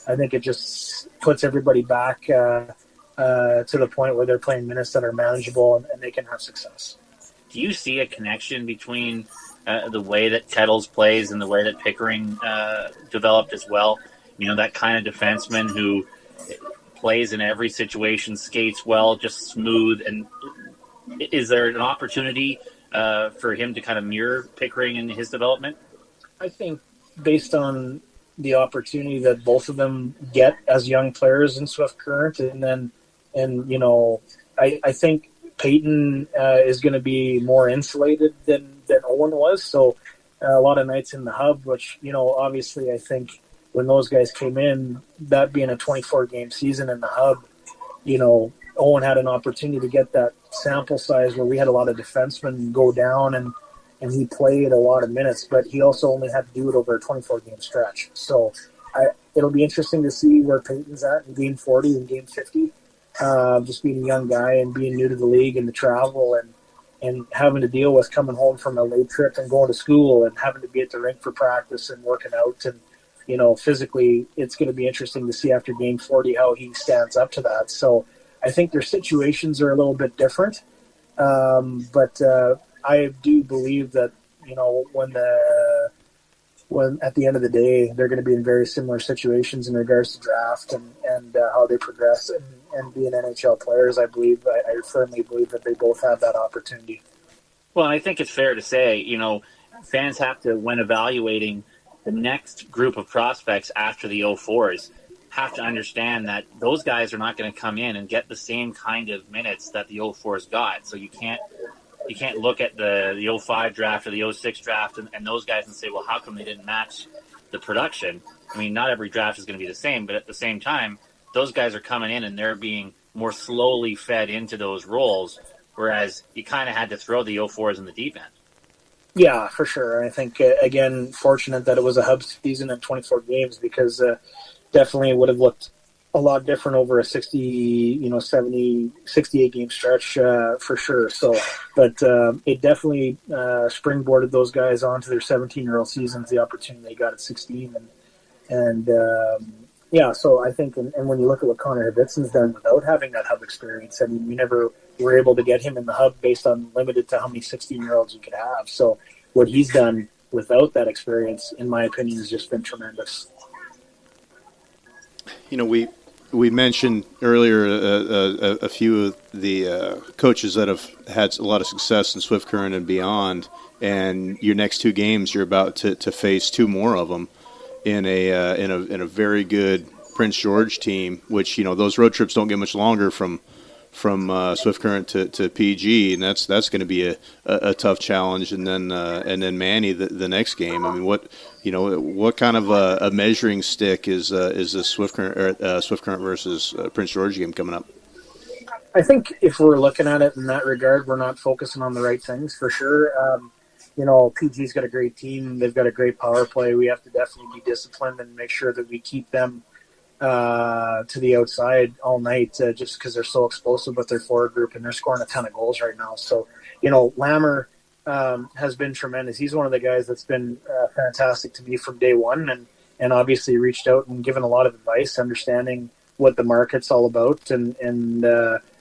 I think it just puts everybody back to the point where they're playing minutes that are manageable and they can have success. Do you see a connection between the way that Kettles plays and the way that Pickering developed as well? That kind of defenseman who plays in every situation, skates well, just smooth. And is there an opportunity for him to kind of mirror Pickering in his development? I think based on the opportunity that both of them get as young players in Swift Current, I think Peyton is going to be more insulated than Owen was. So a lot of nights in the hub, which, obviously I think when those guys came in, that being a 24-game season in the hub, Owen had an opportunity to get that sample size where we had a lot of defensemen go down and he played a lot of minutes, but he also only had to do it over a 24-game stretch. So it'll be interesting to see where Peyton's at in Game 40 and Game 50, just being a young guy and being new to the league and the travel and having to deal with coming home from a late trip and going to school and having to be at the rink for practice and working out. And, physically, it's going to be interesting to see after Game 40 how he stands up to that. So I think their situations are a little bit different. But I do believe that, when at the end of the day, they're going to be in very similar situations in regards to draft and how they progress and being NHL players. I firmly believe that they both have that opportunity. Well, I think it's fair to say, fans have to, when evaluating the next group of prospects after the 04s, have to understand that those guys are not going to come in and get the same kind of minutes that the 04s got. So you can't look at the 05 draft or the 06 draft and those guys and say, well, how come they didn't match the production? I mean, not every draft is going to be the same, but at the same time, those guys are coming in and they're being more slowly fed into those roles, whereas you kind of had to throw the 04s in the deep end. Yeah, for sure. I think, again, fortunate that it was a hub season and 24 games because definitely would have looked a lot different over a 60, 70, 68 game stretch for sure. So, but it definitely springboarded those guys onto their 17-year-old seasons, the opportunity they got at 16. Yeah, so I think, and when you look at what Connor Hibitson's done without having that hub experience, I mean, we never were able to get him in the hub based on limited to how many 16-year-olds you could have. So what he's done without that experience, in my opinion, has just been tremendous. We mentioned earlier a few of the coaches that have had a lot of success in Swift Current and beyond, and your next 2 games, you're about to face 2 more of them in a very good Prince George team, which those road trips don't get much longer from Swift Current to PG, and that's going to be a tough challenge. And then Manny the next game. I mean, what kind of a measuring stick is the Swift Current versus Prince George game coming up? I think if we're looking at it in that regard, we're not focusing on the right things for sure. PG's got a great team. They've got a great power play. We have to definitely be disciplined and make sure that we keep them to the outside all night, just because they're so explosive with their forward group and they're scoring a ton of goals right now. So, Lammer has been tremendous. He's one of the guys that's been fantastic to me from day one, and obviously reached out and given a lot of advice, understanding what the market's all about, and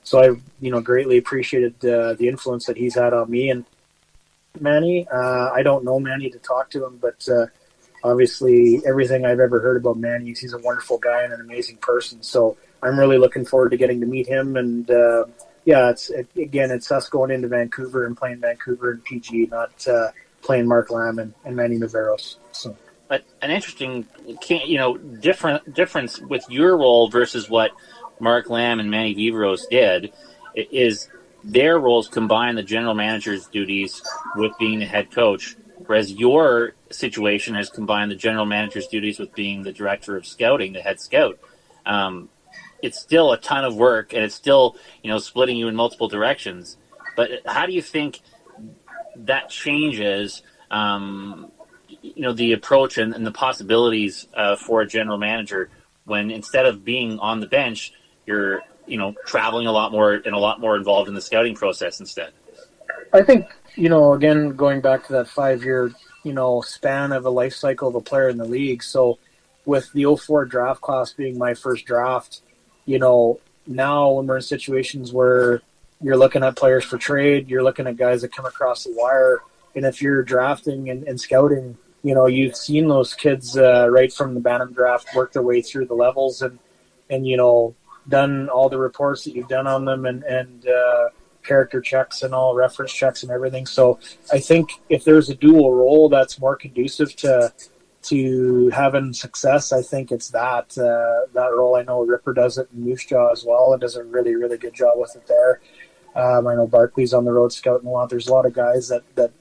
so I greatly appreciated the influence that he's had on me. And Manny, I don't know Manny to talk to him, but obviously everything I've ever heard about Manny, he's a wonderful guy and an amazing person. So I'm really looking forward to getting to meet him. And it's us going into Vancouver and playing Vancouver and PG, not playing Mark Lamb and Manny Navarros. So. But an interesting, difference with your role versus what Mark Lamb and Manny Vivros did is their roles combine the general manager's duties with being the head coach, whereas your situation has combined the general manager's duties with being the director of scouting, the head scout. It's still a ton of work, and it's still, splitting you in multiple directions. But how do you think that changes, the approach and the possibilities for a general manager when instead of being on the bench, you're, traveling a lot more and a lot more involved in the scouting process instead? I think, again, going back to that 5-year, span of a life cycle of a player in the league. So with the 04 draft class being my first draft, now when we're in situations where you're looking at players for trade, you're looking at guys that come across the wire. And if you're drafting and scouting, you've seen those kids right from the Bantam draft work their way through the levels and done all the reports that you've done on them and character checks and all reference checks and everything. So I think if there's a dual role that's more conducive to having success, I think it's that role. I know Ripper does it in Moose Jaw as well and does a really, really good job with it there. I know Barkley's on the road scouting a lot. There's a lot of guys that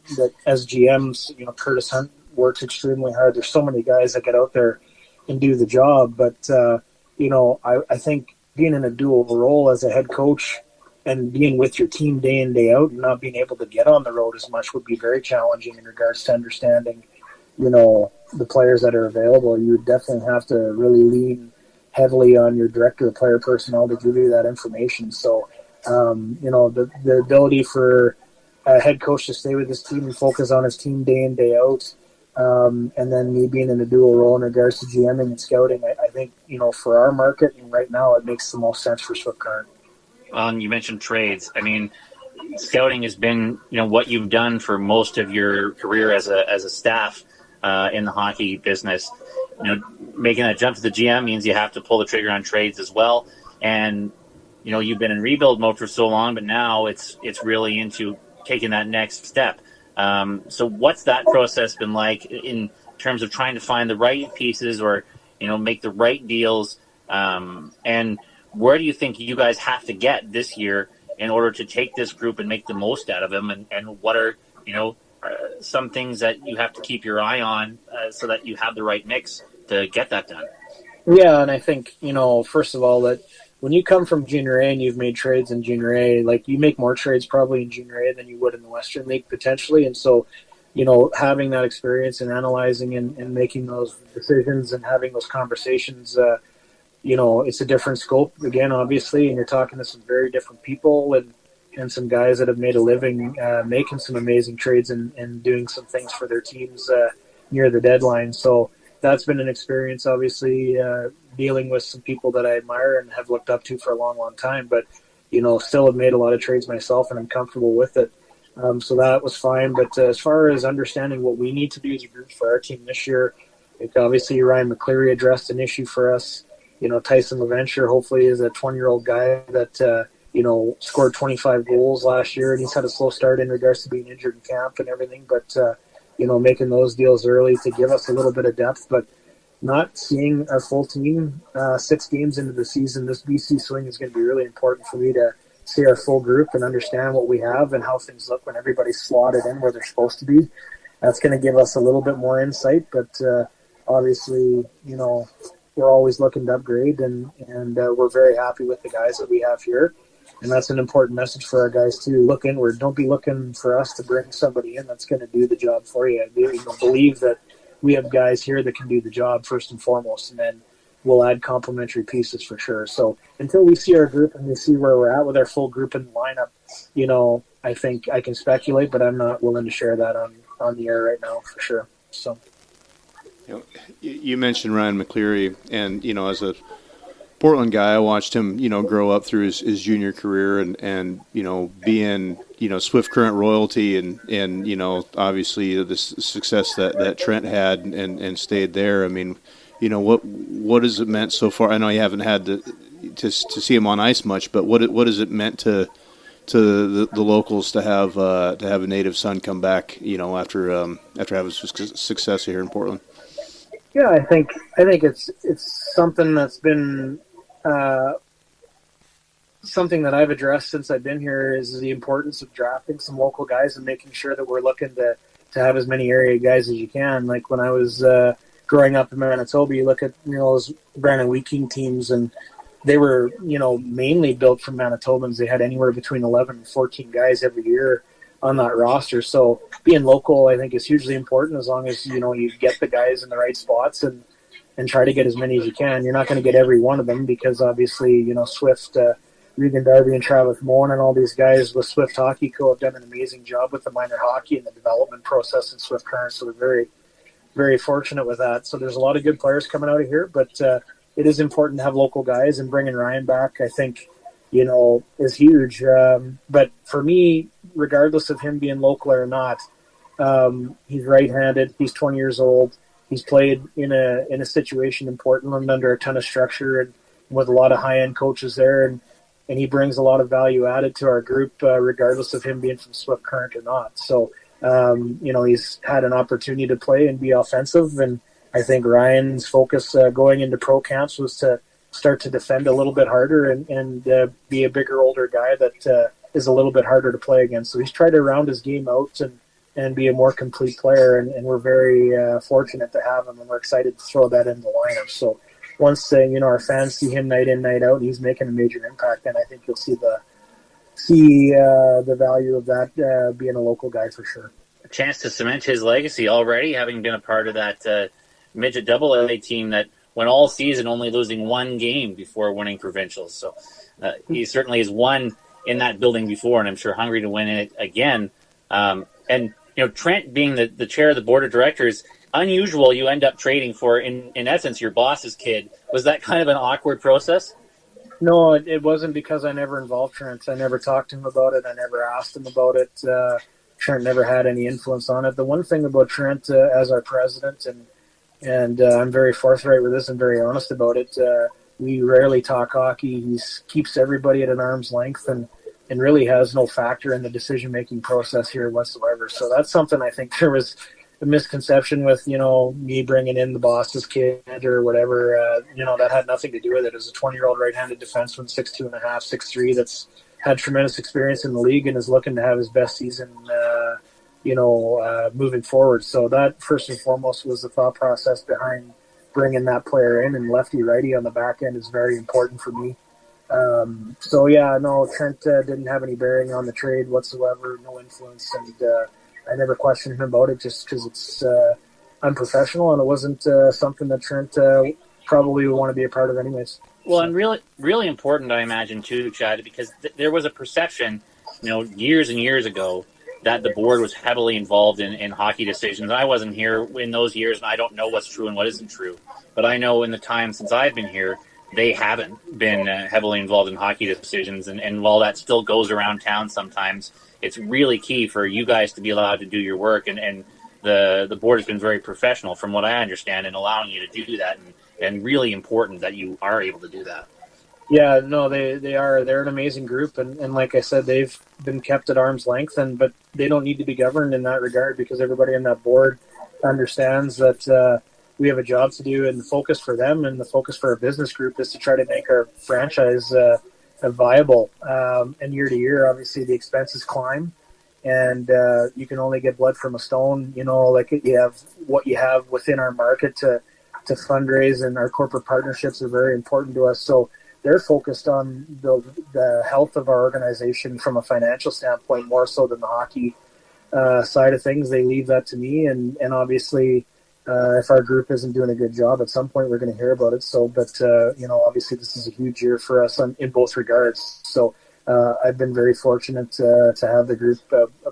as GMs, Curtis Hunt works extremely hard. There's so many guys that get out there and do the job. But, I think being in a dual role as a head coach and being with your team day in, day out and not being able to get on the road as much would be very challenging in regards to understanding, the players that are available. You would definitely have to really lean heavily on your director of player personnel to give you that information. So, the ability for a head coach to stay with his team and focus on his team day in, day out, and then me being in a dual role in regards to GMing and scouting, I think, for our market and right now, it makes the most sense for Swift Current. Well, and you mentioned trades. I mean, scouting has been, what you've done for most of your career as a staff in the hockey business. Making that jump to the GM means you have to pull the trigger on trades as well. And, you've been in rebuild mode for so long, but now it's really into taking that next step. So what's that process been like in terms of trying to find the right pieces or, make the right deals? And where do you think you guys have to get this year in order to take this group and make the most out of them? And what are, some things that you have to keep your eye on so that you have the right mix to get that done? Yeah, and I think, first of all, that when you come from Junior A and you've made trades in Junior A, like you make more trades probably in Junior A than you would in the Western League potentially. And so, having that experience and analyzing and making those decisions and having those conversations, it's a different scope again, obviously, and you're talking to some very different people and some guys that have made a living making some amazing trades and doing some things for their teams near the deadline. So that's been an experience, obviously, dealing with some people that I admire and have looked up to for a long, long time, but, still have made a lot of trades myself and I'm comfortable with it. So that was fine. But as far as understanding what we need to do as a group for our team this year, obviously Ryan McCleary addressed an issue for us. Tyson LaVenture hopefully is a 20-year-old guy that, scored 25 goals last year, and he's had a slow start in regards to being injured in camp and everything. But, making those deals early to give us a little bit of depth, but not seeing our full team 6 games into the season, this BC swing is going to be really important for me to see our full group and understand what we have and how things look when everybody's slotted in where they're supposed to be. That's going to give us a little bit more insight, but obviously, we're always looking to upgrade, and we're very happy with the guys that we have here. And that's an important message for our guys too. Look inward. Don't be looking for us to bring somebody in that's going to do the job for you. Believe that we have guys here that can do the job first and foremost, and then we'll add complementary pieces for sure. So until we see our group and we see where we're at with our full group in the lineup, I think I can speculate, but I'm not willing to share that on the air right now for sure. So, you mentioned Ryan McCleary, and as a Portland guy, I watched him, grow up through his junior career and being, Swift Current royalty and obviously the success that Trent had and stayed there. I mean, what has it meant so far? I know you haven't had to see him on ice much, but what has it meant to the locals to have a native son come back, after having success here in Portland? Yeah, I think it's something that's been something that I've addressed since I've been here is the importance of drafting some local guys and making sure that we're looking to have as many area guys as you can. Like when I was growing up in Manitoba, you look at those Brandon Wheat King teams, and they were mainly built from Manitobans. They had anywhere between 11 and 14 guys every year on that roster. So being local, I think, is hugely important as long as you get the guys in the right spots and try to get as many as you can. You're not going to get every one of them because obviously Swift, Regan Darby and Travis Moen and all these guys with Swift Hockey Co. have done an amazing job with the minor hockey and the development process in Swift Current. So we're very, very fortunate with that. So there's a lot of good players coming out of here, but it is important to have local guys, and bringing Ryan back, I think, is huge. But for me, regardless of him being local or not, he's right-handed. He's 20 years old. He's played in a situation in Portland under a ton of structure and with a lot of high-end coaches there, and he brings a lot of value added to our group, regardless of him being from Swift Current or not. So, he's had an opportunity to play and be offensive, and I think Ryan's focus going into pro camps was to start to defend a little bit harder and be a bigger, older guy that is a little bit harder to play against. So he's tried to round his game out and be a more complete player, and we're very fortunate to have him, and we're excited to throw that in the lineup. So once our fans see him night in, night out, he's making a major impact, and I think you'll see the value of that being a local guy for sure. A chance to cement his legacy already, having been a part of that midget AA team that went all season only losing one game before winning provincials. So he certainly has won in that building before, and I'm sure hungry to win it again. And Trent being the chair of the board of directors, unusual. You end up trading for, in essence, your boss's kid. Was that kind of an awkward process? No, it wasn't, because I never involved Trent. I never talked to him about it. I never asked him about it. Trent never had any influence on it. The one thing about Trent as our president, and I'm very forthright with this and very honest about it, we rarely talk hockey. He keeps everybody at an arm's length and really has no factor in the decision-making process here whatsoever. So that's something I think there was a misconception with, me bringing in the boss's kid or whatever. That had nothing to do with it. As a 20-year-old right-handed defenseman, 6'2.5", 6'3", that's had tremendous experience in the league and is looking to have his best season, moving forward. So that, first and foremost, was the thought process behind bringing that player in, and lefty-righty on the back end is very important for me. Trent didn't have any bearing on the trade whatsoever, no influence, and I never questioned him about it just because it's unprofessional, and it wasn't something that Trent probably would want to be a part of anyways. Well, and really, really important, I imagine, too, Chad, because there was a perception, years and years ago, that the board was heavily involved in hockey decisions. I wasn't here in those years, and I don't know what's true and what isn't true. But I know in the time since I've been here, they haven't been heavily involved in hockey decisions. And while that still goes around town sometimes, it's really key for you guys to be allowed to do your work. And the board has been very professional, from what I understand, in allowing you to do that. And really important that you are able to do that. Yeah, no, they are. They're an amazing group, and like I said, they've been kept at arm's length, but they don't need to be governed in that regard, because everybody on that board understands that we have a job to do, and the focus for them and the focus for our business group is to try to make our franchise viable. And year to year, obviously, the expenses climb, and you can only get blood from a stone. Like you have what you have within our market to fundraise, and our corporate partnerships are very important to us. So they're focused on the health of our organization from a financial standpoint more so than the hockey side of things. They leave that to me, and obviously, if our group isn't doing a good job, at some point we're going to hear about it. So, but obviously, this is a huge year for us in both regards. So, I've been very fortunate to have the group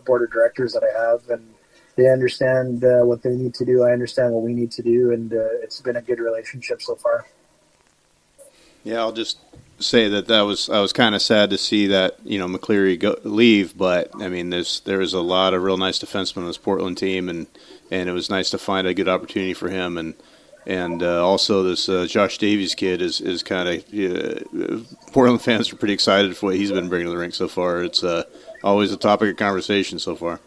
board of directors that I have, and they understand what they need to do. I understand what we need to do, and it's been a good relationship so far. Yeah, I'll just say I was kind of sad to see that McCleary leave, but I mean there was a lot of real nice defensemen on this Portland team, and it was nice to find a good opportunity for him, and also this Josh Davies kid is kind of Portland fans are pretty excited for what he's been bringing to the rink so far. It's always a topic of conversation so far.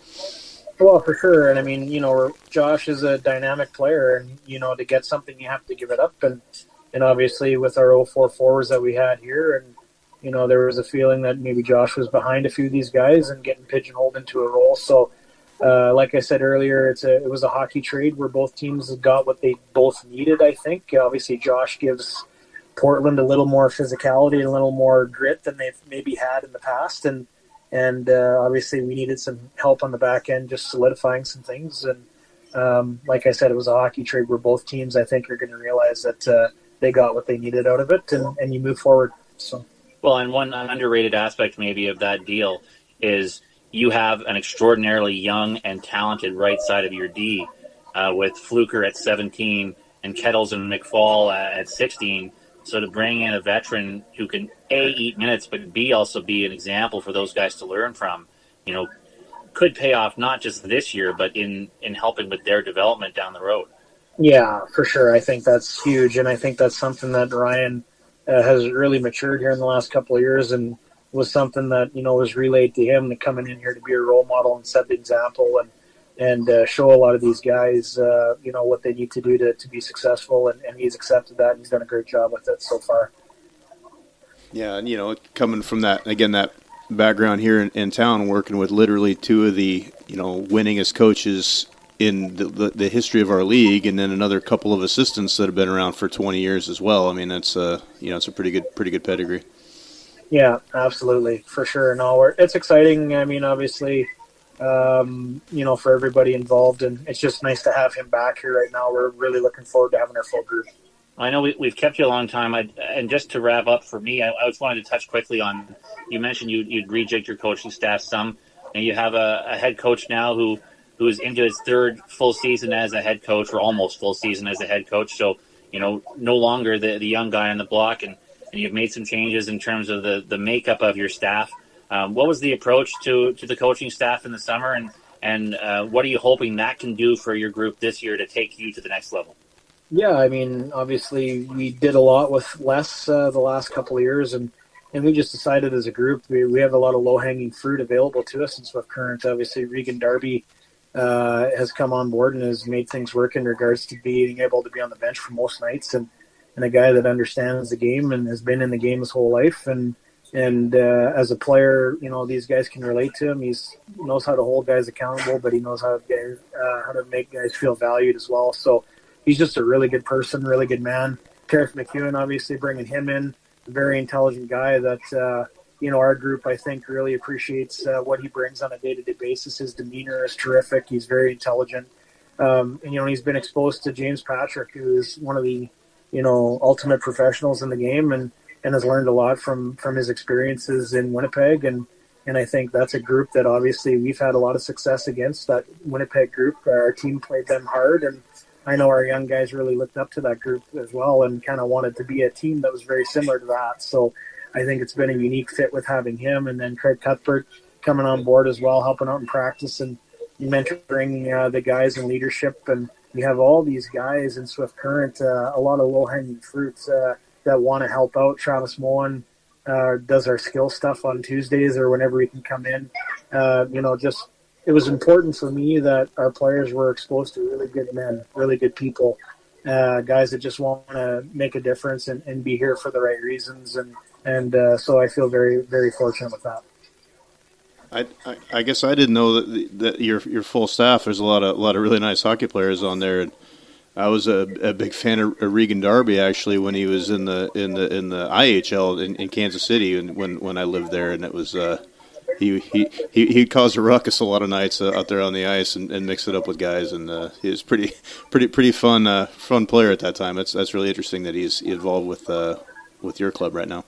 Well, for sure, and I mean Josh is a dynamic player, and to get something you have to give it up, and obviously with our 04 forwards that we had here, and there was a feeling that maybe Josh was behind a few of these guys and getting pigeonholed into a role. So, like I said earlier, it was a hockey trade where both teams got what they both needed. I think obviously Josh gives Portland a little more physicality and a little more grit than they've maybe had in the past, and obviously we needed some help on the back end, just solidifying some things. And like I said, it was a hockey trade where both teams I think are going to realize that. They got what they needed out of it, and you move forward. So, well, and one underrated aspect maybe of that deal is you have an extraordinarily young and talented right side of your D with Fluker at 17 and Kettles and McFall at 16. So to bring in a veteran who can A, eat minutes, but B, also be an example for those guys to learn from, could pay off not just this year, but in helping with their development down the road. Yeah, for sure. I think that's huge, and I think that's something that Ryan has really matured here in the last couple of years, and was something that was relayed to him, to coming in here to be a role model and set the example, and show a lot of these guys, what they need to do to be successful, and he's accepted that, and he's done a great job with it so far. Yeah, and coming from that background here in town, working with literally two of the winningest coaches in the history of our league, and then another couple of assistants that have been around for 20 years as well. I mean, that's it's a pretty good pedigree. Yeah, absolutely, for sure. No, it's exciting. I mean, obviously, for everybody involved, and it's just nice to have him back here right now. We're really looking forward to having our full group. I know we've kept you a long time, and just to wrap up for me, I just wanted to touch quickly on, you mentioned you'd rejigged your coaching staff some, and you have a head coach now who is into his third full season as a head coach, or almost full season as a head coach. So, no longer the young guy on the block, and you've made some changes in terms of the makeup of your staff. What was the approach to the coaching staff in the summer, and what are you hoping that can do for your group this year to take you to the next level? Yeah, I mean, obviously we did a lot with less the last couple of years, and we just decided as a group we have a lot of low-hanging fruit available to us in Swift Current. Obviously, Regan Darby has come on board and has made things work in regards to being able to be on the bench for most nights, and a guy that understands the game and has been in the game his whole life, and as a player, these guys can relate to him. He knows how to hold guys accountable, but he knows how to make guys feel valued as well. So he's just a really good person, really good man. Gareth McEwen, obviously bringing him in, a very intelligent guy that our group, I think, really appreciates what he brings on a day-to-day basis. His demeanor is terrific. He's very intelligent. And he's been exposed to James Patrick, who is one of the, ultimate professionals in the game, and has learned a lot from his experiences in Winnipeg. And I think that's a group that obviously we've had a lot of success against, that Winnipeg group. Our team played them hard, and I know our young guys really looked up to that group as well, and kind of wanted to be a team that was very similar to that. So I think it's been a unique fit with having him, and then Craig Cuthbert coming on board as well, helping out in practice and mentoring the guys in leadership. And we have all these guys in Swift Current, a lot of low-hanging fruits that want to help out. Travis Moen does our skill stuff on Tuesdays or whenever he can come in. It was important for me that our players were exposed to really good men, really good people, guys that just want to make a difference and be here for the right reasons. And so I feel very, very fortunate with that. I guess I didn't know that your full staff. There's a lot of really nice hockey players on there. I was a big fan of Regan Darby actually when he was in the IHL in Kansas City and when I lived there, and it was he'd cause a ruckus a lot of nights out there on the ice and mix it up with guys, and he was pretty fun player at that time. That's really interesting that he's involved with your club right now.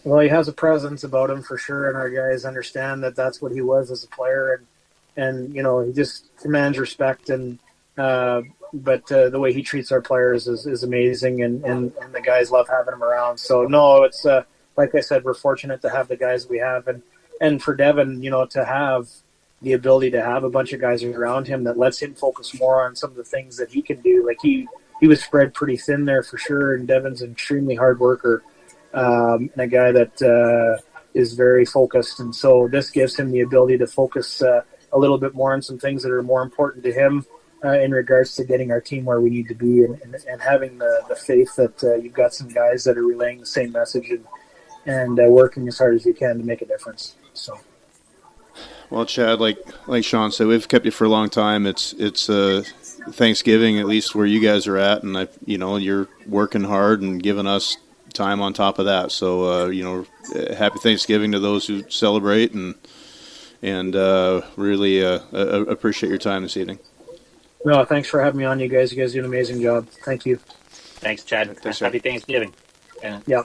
Well, he has a presence about him for sure, and our guys understand that that's what he was as a player, and he just commands respect and. But the way he treats our players is amazing, and the guys love having him around. So, no, it's like I said, we're fortunate to have the guys we have. And for Devin, to have the ability to have a bunch of guys around him that lets him focus more on some of the things that he can do. Like he was spread pretty thin there for sure, and Devin's an extremely hard worker and a guy that is very focused. And so this gives him the ability to focus a little bit more on some things that are more important to him. In regards to getting our team where we need to be and having the faith that you've got some guys that are relaying the same message and working as hard as you can to make a difference. So, well, Chad, like Sean said, we've kept you for a long time. It's Thanksgiving, at least where you guys are at, and you're working hard and giving us time on top of that. So, happy Thanksgiving to those who celebrate, and really appreciate your time this evening. No, thanks for having me on, you guys. You guys do an amazing job. Thank you. Thanks, Chad. Thanks, Happy Thanksgiving. Yeah.